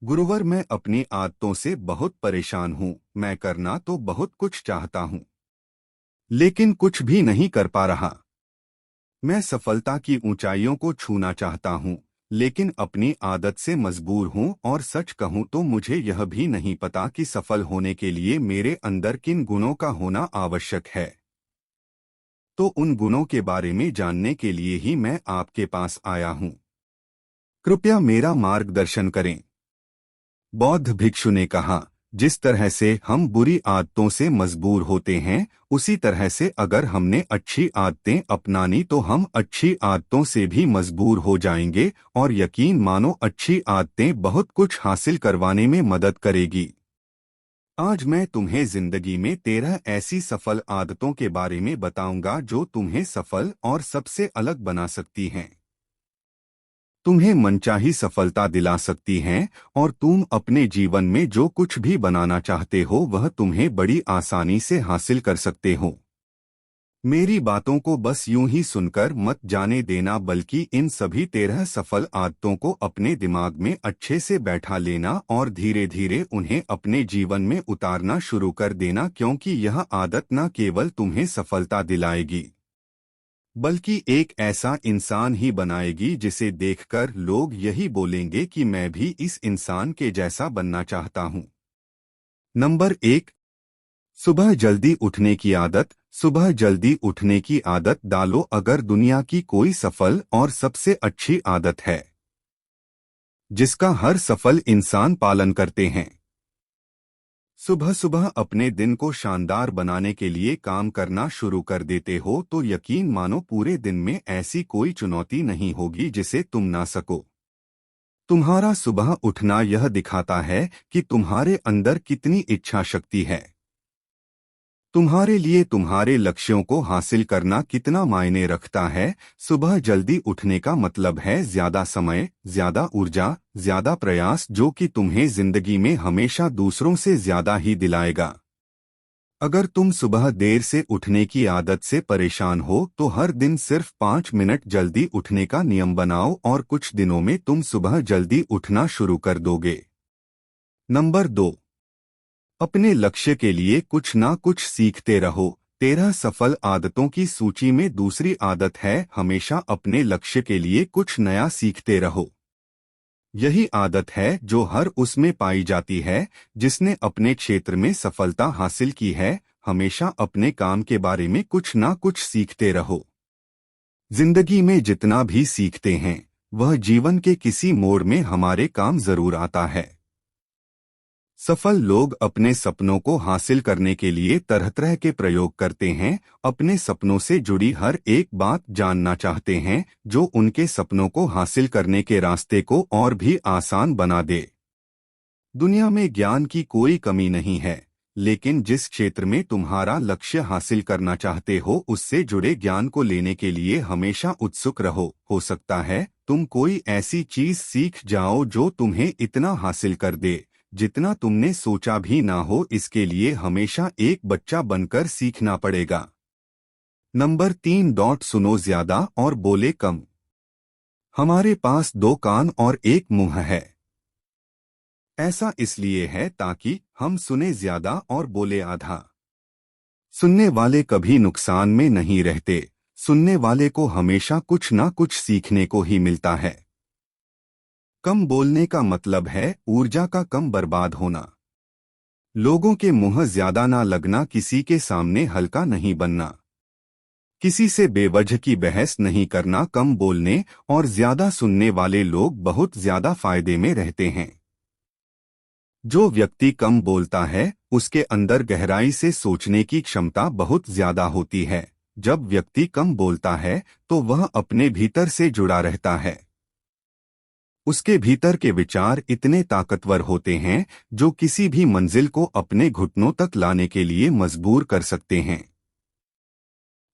गुरुवर, मैं अपनी आदतों से बहुत परेशान हूँ। मैं करना तो बहुत कुछ चाहता हूँ, लेकिन कुछ भी नहीं कर पा रहा। मैं सफलता की ऊंचाइयों को छूना चाहता हूँ, लेकिन अपनी आदत से मजबूर हूँ और सच कहूँ तो मुझे यह भी नहीं पता कि सफल होने के लिए मेरे अंदर किन गुणों का होना आवश्यक है। तो उन गुणों के बारे में जानने के लिए ही मैं आपके पास आया हूँ। कृपया मेरा मार्गदर्शन करें। बौद्ध भिक्षु ने कहा, जिस तरह से हम बुरी आदतों से मजबूर होते हैं, उसी तरह से अगर हमने अच्छी आदतें अपनानी तो हम अच्छी आदतों से भी मजबूर हो जाएंगे। और यकीन मानो, अच्छी आदतें बहुत कुछ हासिल करवाने में मदद करेगी। आज मैं तुम्हें जिंदगी में 13 ऐसी सफल आदतों के बारे में बताऊंगा जो तुम्हें सफल और सबसे अलग बना सकती हैं, तुम्हें मनचाही सफलता दिला सकती हैं, और तुम अपने जीवन में जो कुछ भी बनाना चाहते हो वह तुम्हें बड़ी आसानी से हासिल कर सकते हो। मेरी बातों को बस यूं ही सुनकर मत जाने देना, बल्कि इन सभी 13 सफल आदतों को अपने दिमाग में अच्छे से बैठा लेना और धीरे धीरे उन्हें अपने जीवन में उतारना शुरू कर देना, क्योंकि यह आदत न केवल तुम्हें सफलता दिलाएगी, बल्कि एक ऐसा इंसान ही बनाएगी जिसे देखकर लोग यही बोलेंगे कि मैं भी इस इंसान के जैसा बनना चाहता हूँ। नंबर 1, सुबह जल्दी उठने की आदत। सुबह जल्दी उठने की आदत डालो। अगर दुनिया की कोई सफल और सबसे अच्छी आदत है जिसका हर सफल इंसान पालन करते हैं, सुबह सुबह अपने दिन को शानदार बनाने के लिए काम करना शुरू कर देते हो, तो यकीन मानो पूरे दिन में ऐसी कोई चुनौती नहीं होगी जिसे तुम ना सको। तुम्हारा सुबह उठना यह दिखाता है कि तुम्हारे अंदर कितनी इच्छा शक्ति है, तुम्हारे लिए तुम्हारे लक्ष्यों को हासिल करना कितना मायने रखता है। सुबह जल्दी उठने का मतलब है ज्यादा समय, ज्यादा ऊर्जा, ज्यादा प्रयास, जो कि तुम्हें जिंदगी में हमेशा दूसरों से ज्यादा ही दिलाएगा। अगर तुम सुबह देर से उठने की आदत से परेशान हो तो हर दिन सिर्फ 5 मिनट जल्दी उठने का नियम बनाओ और कुछ दिनों में तुम सुबह जल्दी उठना शुरू कर दोगे। नंबर 2, अपने लक्ष्य के लिए कुछ ना कुछ सीखते रहो। 13 सफल आदतों की सूची में दूसरी आदत है, हमेशा अपने लक्ष्य के लिए कुछ नया सीखते रहो। यही आदत है जो हर उसमें पाई जाती है जिसने अपने क्षेत्र में सफलता हासिल की है। हमेशा अपने काम के बारे में कुछ ना कुछ सीखते रहो। जिंदगी में जितना भी सीखते हैं वह जीवन के किसी मोड़ में हमारे काम जरूर आता है। सफल लोग अपने सपनों को हासिल करने के लिए तरह तरह के प्रयोग करते हैं, अपने सपनों से जुड़ी हर एक बात जानना चाहते हैं जो उनके सपनों को हासिल करने के रास्ते को और भी आसान बना दे। दुनिया में ज्ञान की कोई कमी नहीं है, लेकिन जिस क्षेत्र में तुम्हारा लक्ष्य हासिल करना चाहते हो उससे जुड़े ज्ञान को लेने के लिए हमेशा उत्सुक रहो। हो सकता है तुम कोई ऐसी चीज सीख जाओ जो तुम्हें इतना हासिल कर दे जितना तुमने सोचा भी ना हो। इसके लिए हमेशा एक बच्चा बनकर सीखना पड़ेगा। नंबर 3, डॉट सुनो ज्यादा और बोले कम। हमारे पास 2 कान और एक मुंह है। ऐसा इसलिए है ताकि हम सुने ज्यादा और बोले आधा। सुनने वाले कभी नुकसान में नहीं रहते, सुनने वाले को हमेशा कुछ ना कुछ सीखने को ही मिलता है। कम बोलने का मतलब है ऊर्जा का कम बर्बाद होना। लोगों के मुंह ज्यादा ना लगना, किसी के सामने हल्का नहीं बनना, किसी से बेवजह की बहस नहीं करना। कम बोलने और ज्यादा सुनने वाले लोग बहुत ज्यादा फायदे में रहते हैं। जो व्यक्ति कम बोलता है उसके अंदर गहराई से सोचने की क्षमता बहुत ज्यादा होती है। जब व्यक्ति कम बोलता है तो वह अपने भीतर से जुड़ा रहता है। उसके भीतर के विचार इतने ताकतवर होते हैं जो किसी भी मंजिल को अपने घुटनों तक लाने के लिए मजबूर कर सकते हैं।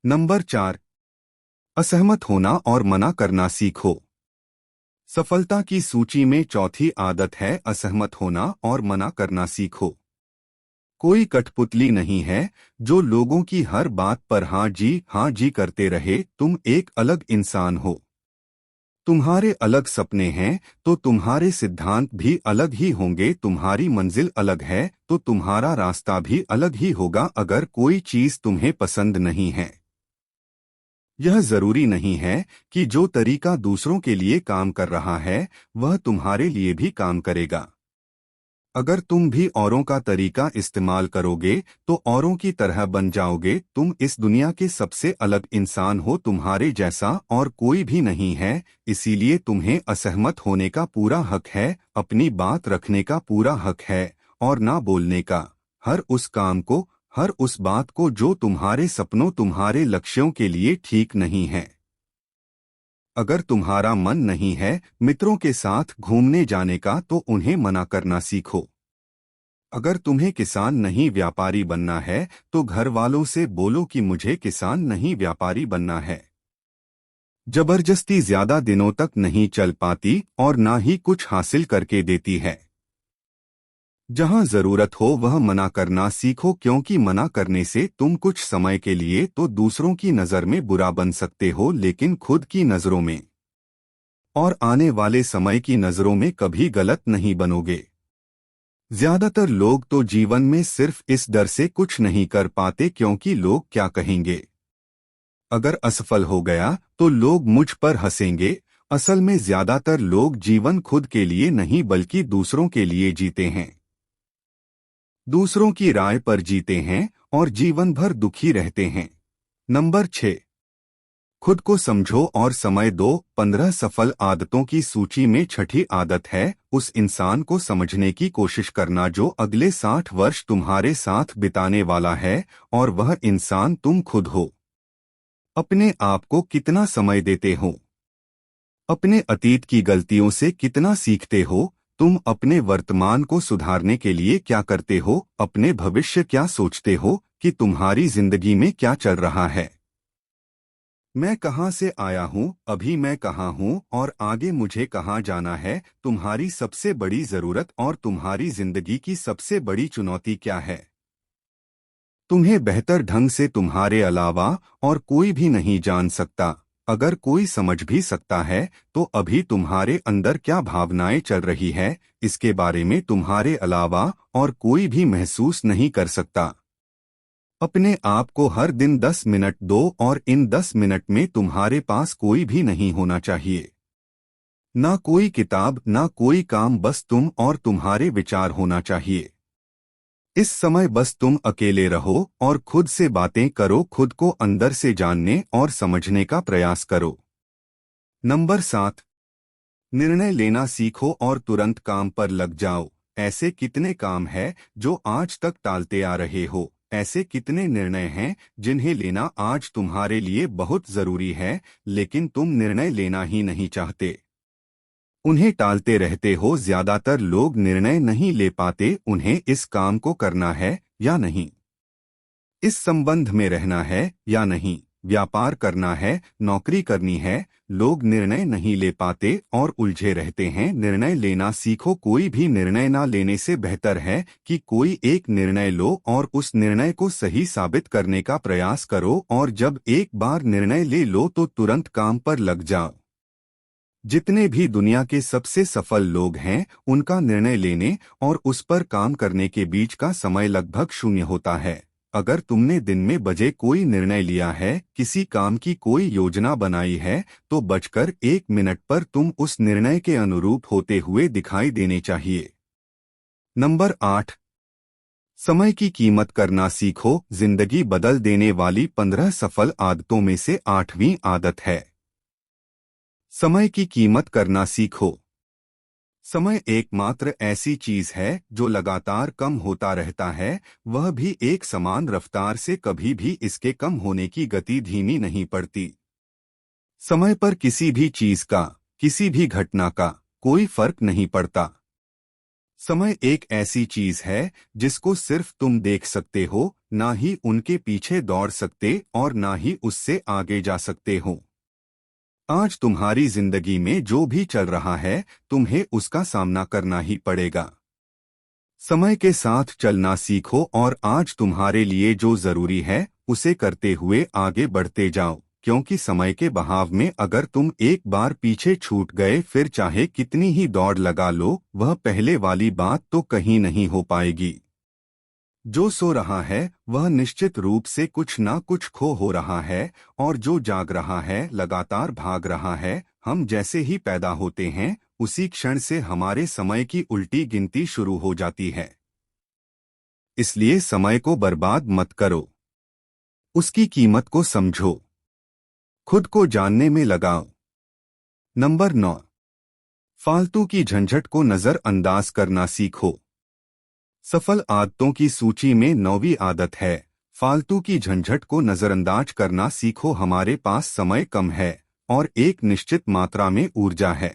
नंबर 4, असहमत होना और मना करना सीखो। सफलता की सूची में चौथी आदत है असहमत होना और मना करना सीखो। कोई कठपुतली नहीं है जो लोगों की हर बात पर हाँ जी करते रहे। तुम एक अलग इंसान हो। तुम्हारे अलग सपने हैं तो तुम्हारे सिद्धांत भी अलग ही होंगे। तुम्हारी मंजिल अलग है तो तुम्हारा रास्ता भी अलग ही होगा। अगर कोई चीज तुम्हें पसंद नहीं है, यह जरूरी नहीं है कि जो तरीका दूसरों के लिए काम कर रहा है वह तुम्हारे लिए भी काम करेगा। अगर तुम भी औरों का तरीका इस्तेमाल करोगे तो औरों की तरह बन जाओगे। तुम इस दुनिया के सबसे अलग इंसान हो, तुम्हारे जैसा और कोई भी नहीं है। इसीलिए तुम्हें असहमत होने का पूरा हक है, अपनी बात रखने का पूरा हक है और ना बोलने का। हर उस काम को, हर उस बात को जो तुम्हारे सपनों, तुम्हारे लक्ष्यों के लिए ठीक नहीं है। अगर तुम्हारा मन नहीं है मित्रों के साथ घूमने जाने का तो उन्हें मना करना सीखो। अगर तुम्हें किसान नहीं व्यापारी बनना है तो घर वालों से बोलो कि मुझे किसान नहीं व्यापारी बनना है। जबरदस्ती ज्यादा दिनों तक नहीं चल पाती और ना ही कुछ हासिल करके देती है। जहां जरूरत हो वह मना करना सीखो, क्योंकि मना करने से तुम कुछ समय के लिए तो दूसरों की नजर में बुरा बन सकते हो, लेकिन खुद की नजरों में और आने वाले समय की नजरों में कभी गलत नहीं बनोगे। ज्यादातर लोग तो जीवन में सिर्फ इस डर से कुछ नहीं कर पाते क्योंकि लोग क्या कहेंगे। अगर असफल हो गया तो लोग मुझ पर हंसेंगे। असल में ज्यादातर लोग जीवन खुद के लिए नहीं बल्कि दूसरों के लिए जीते हैं, दूसरों की राय पर जीते हैं और जीवन भर दुखी रहते हैं। नंबर 6, खुद को समझो और समय दो। 15 सफल आदतों की सूची में छठी आदत है उस इंसान को समझने की कोशिश करना जो अगले 60 वर्ष तुम्हारे साथ बिताने वाला है, और वह इंसान तुम खुद हो। अपने आप को कितना समय देते हो? अपने अतीत की गलतियों से कितना सीखते हो? तुम अपने वर्तमान को सुधारने के लिए क्या करते हो? अपने भविष्य क्या सोचते हो कि तुम्हारी जिंदगी में क्या चल रहा है? मैं कहाँ से आया हूँ, अभी मैं कहाँ हूँ और आगे मुझे कहाँ जाना है? तुम्हारी सबसे बड़ी जरूरत और तुम्हारी जिंदगी की सबसे बड़ी चुनौती क्या है? तुम्हें बेहतर ढंग से तुम्हारे अलावा और कोई भी नहीं जान सकता। अगर कोई समझ भी सकता है तो अभी तुम्हारे अंदर क्या भावनाएं चल रही है इसके बारे में तुम्हारे अलावा और कोई भी महसूस नहीं कर सकता। अपने आप को हर दिन 10 मिनट दो और इन 10 मिनट में तुम्हारे पास कोई भी नहीं होना चाहिए। ना कोई किताब, ना कोई काम, बस तुम और तुम्हारे विचार होना चाहिए। इस समय बस तुम अकेले रहो और खुद से बातें करो, खुद को अंदर से जानने और समझने का प्रयास करो। नंबर 7, निर्णय लेना सीखो और तुरंत काम पर लग जाओ। ऐसे कितने काम हैं जो आज तक टालते आ रहे हो? ऐसे कितने निर्णय हैं जिन्हें लेना आज तुम्हारे लिए बहुत जरूरी है, लेकिन तुम निर्णय लेना ही नहीं चाहते, उन्हें टालते रहते हो। ज्यादातर लोग निर्णय नहीं ले पाते उन्हें इस काम को करना है या नहीं, इस संबंध में रहना है या नहीं, व्यापार करना है, नौकरी करनी है। लोग निर्णय नहीं ले पाते और उलझे रहते हैं। निर्णय लेना सीखो। कोई भी निर्णय ना लेने से बेहतर है कि कोई एक निर्णय लो और उस निर्णय को सही साबित करने का प्रयास करो, और जब एक बार निर्णय ले लो तो तुरंत काम पर लग जाओ। जितने भी दुनिया के सबसे सफल लोग हैं उनका निर्णय लेने और उस पर काम करने के बीच का समय लगभग 0 होता है। अगर तुमने दिन में बजे कोई निर्णय लिया है, किसी काम की कोई योजना बनाई है, तो बचकर 1 मिनट पर तुम उस निर्णय के अनुरूप होते हुए दिखाई देने चाहिए। नंबर 8, समय की कीमत करना सीखो। जिंदगी बदल देने वाली 15 सफल आदतों में से 8वीं आदत है समय की कीमत करना सीखो। समय एकमात्र ऐसी चीज है जो लगातार कम होता रहता है, वह भी एक समान रफ्तार से। कभी भी इसके कम होने की गति धीमी नहीं पड़ती। समय पर किसी भी चीज का, किसी भी घटना का कोई फर्क नहीं पड़ता। समय एक ऐसी चीज है जिसको सिर्फ तुम देख सकते हो, ना ही उनके पीछे दौड़ सकते और ना ही उससे आगे जा सकते हो। आज तुम्हारी जिंदगी में जो भी चल रहा है तुम्हें उसका सामना करना ही पड़ेगा। समय के साथ चलना सीखो और आज तुम्हारे लिए जो जरूरी है उसे करते हुए आगे बढ़ते जाओ, क्योंकि समय के बहाव में अगर तुम एक बार पीछे छूट गए फिर चाहे कितनी ही दौड़ लगा लो वह पहले वाली बात तो कहीं नहीं हो पाएगी। जो सो रहा है वह निश्चित रूप से कुछ ना कुछ खो हो रहा है, और जो जाग रहा है लगातार भाग रहा है। हम जैसे ही पैदा होते हैं उसी क्षण से हमारे समय की उल्टी गिनती शुरू हो जाती है। इसलिए समय को बर्बाद मत करो, उसकी कीमत को समझो, खुद को जानने में लगाओ। नंबर 9, फालतू की झंझट को नजरअंदाज करना सीखो। सफल आदतों की सूची में 9वीं आदत है, फालतू की झंझट को नजरअंदाज करना सीखो। हमारे पास समय कम है और एक निश्चित मात्रा में ऊर्जा है।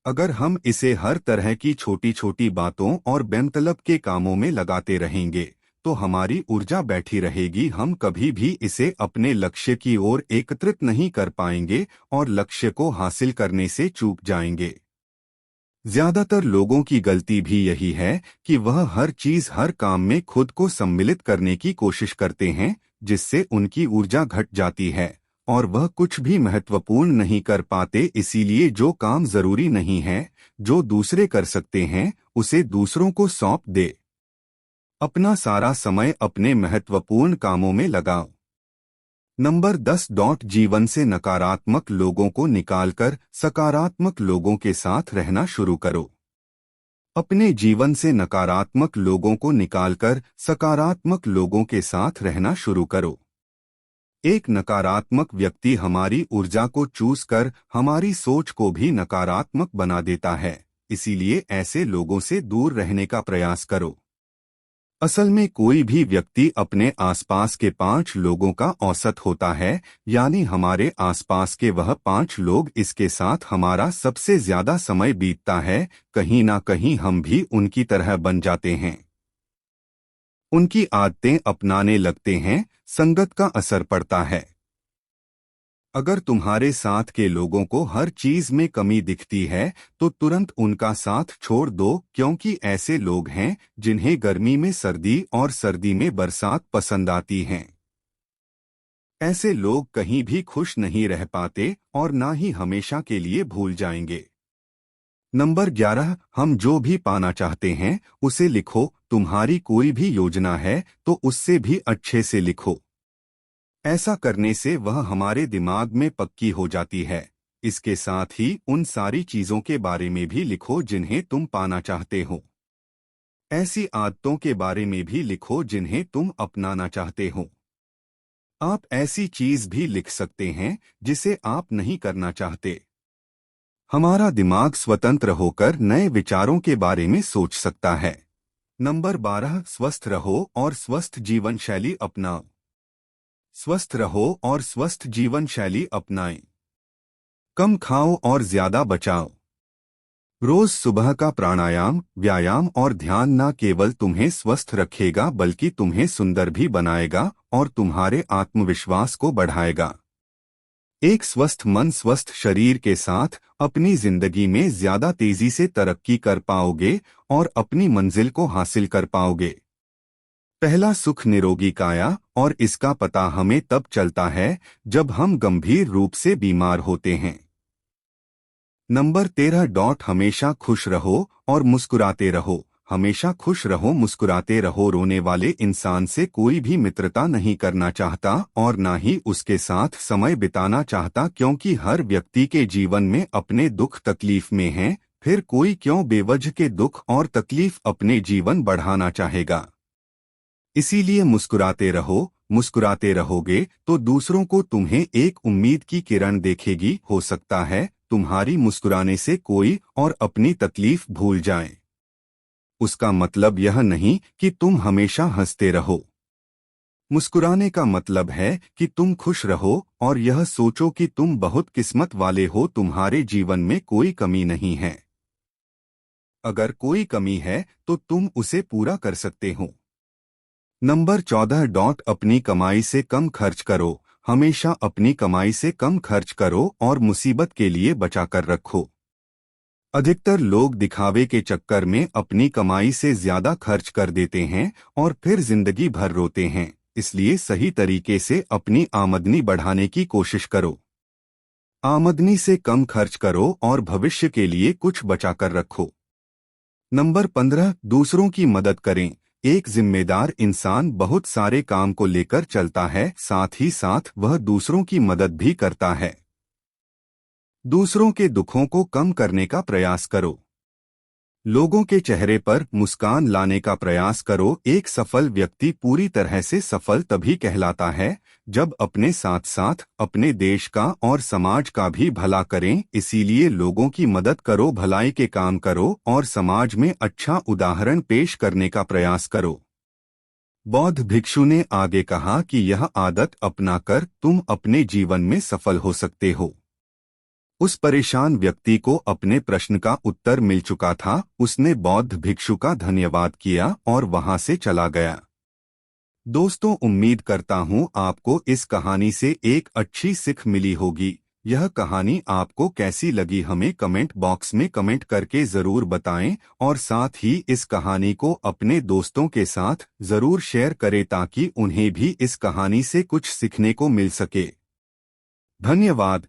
अगर हम इसे हर तरह की छोटी छोटी बातों और बेमतलब के कामों में लगाते रहेंगे तो हमारी ऊर्जा बैठी रहेगी। हम कभी भी इसे अपने लक्ष्य की ओर एकत्रित नहीं कर पाएंगे और लक्ष्य को हासिल करने से चूक जाएंगे। ज्यादातर लोगों की गलती भी यही है कि वह हर चीज हर काम में खुद को सम्मिलित करने की कोशिश करते हैं, जिससे उनकी ऊर्जा घट जाती है और वह कुछ भी महत्वपूर्ण नहीं कर पाते। इसीलिए जो काम जरूरी नहीं है, जो दूसरे कर सकते हैं, उसे दूसरों को सौंप दे। अपना सारा समय अपने महत्वपूर्ण कामों में लगाओ। नंबर 10, जीवन से नकारात्मक लोगों को निकालकर सकारात्मक लोगों के साथ रहना शुरू करो। अपने जीवन से नकारात्मक लोगों को निकालकर सकारात्मक लोगों के साथ रहना शुरू करो। एक नकारात्मक व्यक्ति हमारी ऊर्जा को चूस कर हमारी सोच को भी नकारात्मक बना देता है, इसीलिए ऐसे लोगों से दूर रहने का प्रयास करो। असल में कोई भी व्यक्ति अपने आसपास के 5 लोगों का औसत होता है, यानी हमारे आसपास के वह 5 लोग इसके साथ हमारा सबसे ज्यादा समय बीतता है। कहीं ना कहीं हम भी उनकी तरह बन जाते हैं, उनकी आदतें अपनाने लगते हैं, संगत का असर पड़ता है। अगर तुम्हारे साथ के लोगों को हर चीज में कमी दिखती है तो तुरंत उनका साथ छोड़ दो, क्योंकि ऐसे लोग हैं जिन्हें गर्मी में सर्दी और सर्दी में बरसात पसंद आती हैं। ऐसे लोग कहीं भी खुश नहीं रह पाते और ना ही हमेशा के लिए भूल जाएंगे। नंबर 11, हम जो भी पाना चाहते हैं उसे लिखो। तुम्हारी कोई भी योजना है तो उससे भी अच्छे से लिखो। ऐसा करने से वह हमारे दिमाग में पक्की हो जाती है। इसके साथ ही उन सारी चीजों के बारे में भी लिखो जिन्हें तुम पाना चाहते हो। ऐसी आदतों के बारे में भी लिखो जिन्हें तुम अपनाना चाहते हो। आप ऐसी चीज भी लिख सकते हैं जिसे आप नहीं करना चाहते। हमारा दिमाग स्वतंत्र होकर नए विचारों के बारे में सोच सकता है। नंबर 12, स्वस्थ रहो और स्वस्थ जीवन शैली अपनाओ। स्वस्थ रहो और स्वस्थ जीवन शैली अपनाएं। कम खाओ और ज्यादा बचाओ। रोज सुबह का प्राणायाम, व्यायाम और ध्यान न केवल तुम्हें स्वस्थ रखेगा बल्कि तुम्हें सुंदर भी बनाएगा और तुम्हारे आत्मविश्वास को बढ़ाएगा। एक स्वस्थ मन स्वस्थ शरीर के साथ अपनी जिंदगी में ज्यादा तेजी से तरक्की कर पाओगे और अपनी मंजिल को हासिल कर पाओगे। पहला सुख निरोगी काया, और इसका पता हमें तब चलता है जब हम गंभीर रूप से बीमार होते हैं। नंबर 13, हमेशा खुश रहो और मुस्कुराते रहो। हमेशा खुश रहो, मुस्कुराते रहो। रोने वाले इंसान से कोई भी मित्रता नहीं करना चाहता और ना ही उसके साथ समय बिताना चाहता, क्योंकि हर व्यक्ति के जीवन में अपने दुख तकलीफ में हैं। फिर कोई क्यों बेवजह के दुख और तकलीफ अपने जीवन बढ़ाना चाहेगा। इसीलिए मुस्कुराते रहो। मुस्कुराते रहोगे तो दूसरों को तुम्हें एक उम्मीद की किरण देखेगी। हो सकता है तुम्हारी मुस्कुराने से कोई और अपनी तकलीफ भूल जाए। उसका मतलब यह नहीं कि तुम हमेशा हंसते रहो। मुस्कुराने का मतलब है कि तुम खुश रहो और यह सोचो कि तुम बहुत किस्मत वाले हो, तुम्हारे जीवन में कोई कमी नहीं है। अगर कोई कमी है तो तुम उसे पूरा कर सकते हो। नंबर 14, अपनी कमाई से कम खर्च करो। हमेशा अपनी कमाई से कम खर्च करो और मुसीबत के लिए बचा कर रखो। अधिकतर लोग दिखावे के चक्कर में अपनी कमाई से ज्यादा खर्च कर देते हैं और फिर जिंदगी भर रोते हैं। इसलिए सही तरीके से अपनी आमदनी बढ़ाने की कोशिश करो। आमदनी से कम खर्च करो और भविष्य के लिए कुछ बचाकर रखो। नंबर 15, दूसरों की मदद करें। एक जिम्मेदार इंसान बहुत सारे काम को लेकर चलता है, साथ ही साथ वह दूसरों की मदद भी करता है। दूसरों के दुखों को कम करने का प्रयास करो। लोगों के चेहरे पर मुस्कान लाने का प्रयास करो। एक सफल व्यक्ति पूरी तरह से सफल तभी कहलाता है जब अपने साथ साथ अपने देश का और समाज का भी भला करें। इसीलिए लोगों की मदद करो, भलाई के काम करो और समाज में अच्छा उदाहरण पेश करने का प्रयास करो। बौद्ध भिक्षु ने आगे कहा कि यह आदत अपनाकर तुम अपने जीवन में सफल हो सकते हो। उस परेशान व्यक्ति को अपने प्रश्न का उत्तर मिल चुका था। उसने बौद्ध भिक्षु का धन्यवाद किया और वहां से चला गया। दोस्तों, उम्मीद करता हूं आपको इस कहानी से एक अच्छी सीख मिली होगी। यह कहानी आपको कैसी लगी हमें कमेंट बॉक्स में कमेंट करके जरूर बताएं और साथ ही इस कहानी को अपने दोस्तों के साथ जरूर शेयर करें ताकि उन्हें भी इस कहानी से कुछ सीखने को मिल सके। धन्यवाद।